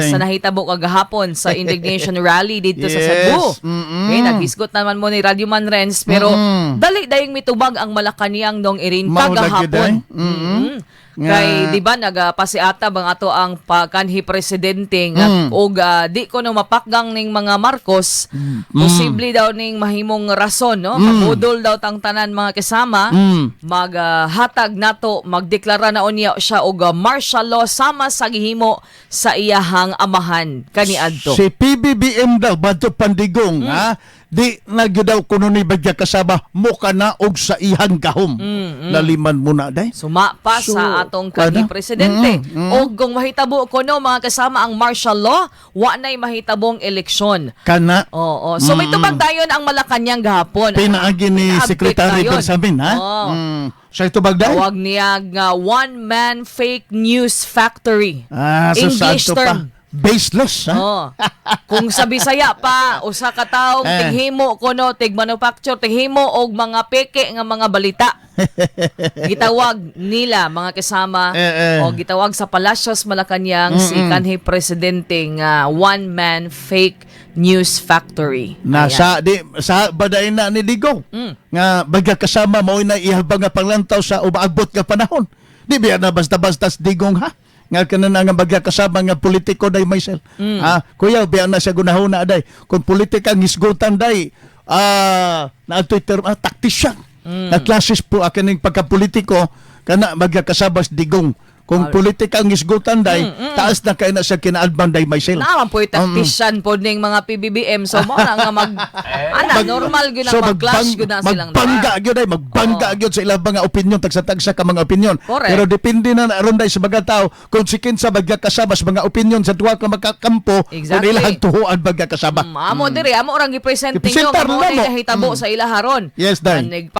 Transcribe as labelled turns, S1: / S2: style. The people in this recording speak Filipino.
S1: sa nahitabo kagahapon sa indignation rally dito sa Cebu. Okay, naghisgot naman mo ni Radio Man Renz pero dali dayong mitubag ang Malacañang nung irin kagahapon. Kay di ba nagapasiata bang ato ang pagkanhi presidente nga og di ko no mapakgang ning mga Marcos posible daw ning mahimong rason no mabudol daw tang tanan mga kasama maghatag nato magdeklara na unya siya og martial law sama sa gihimo sa iyahang amahan kaniadto.
S2: Si PBBM daw badto pandigong ha di nagyudaw kuno ni bagya kasaba mo kana og sa ihang gahom laliman mo na day
S1: Suma pa sa atong kanhi presidente. Og kung mahitabo kuno mga kasama ang martial law, wa nay mahitabong eleksyon.
S2: kana
S1: Oo. So may tubag dayon ang Malacañang gahapon.
S2: pinaagi ni
S1: Update
S2: Secretary
S1: dayon.
S2: Benjamin ha sa ito bagday
S1: Tawag niya nga one-man fake news factory.
S2: so
S1: English
S2: sakto pa
S1: term.
S2: baseless ha
S1: Oh. Kung sa Bisaya pa, usa ka taong tighimo kuno tig manufacture, tighimo og mga peke nga mga balita. Gitawag nila mga kasama o gitawag sa Palacios Malacañang si kanhi presidente nga one-man fake news factory.
S2: nasa di sa baday na ni Digong nga bagya kasama mo na ihabang nga panglantaw sa ubaagbot nga panahon di biya na basta-basta si Digong ha nga kanan nga bagya kasama nga politiko day myself kuya biya na siya gunahon na day kung politika ang isgutan day na Twitter taktisyan na klases po akaning pagkapolitiko kana bagya kasama si Digong kung politika ang isgutan day taas na kay na siya kinaalban day myself
S1: Naman po tactician po ning mga PBBM. So mo na nga normal gyud ang mag-clash gyud na silang
S2: magbangga gyud ay magbangga gyud sa ilang mga opinion tagsa-tagsa ka mga opinion.
S1: Correct.
S2: Pero depende na aron day sa mga tao kung sikin sa bagya kasama sa mga opinion sa duha ka magkakampo kung ilang tuhuan bagya kasama.
S1: Amo diri amo orang gipresenting yo
S2: Gipresentar
S1: nga mo
S2: na mo.
S1: nahitabo sa ilaharon.
S2: Yes, Day.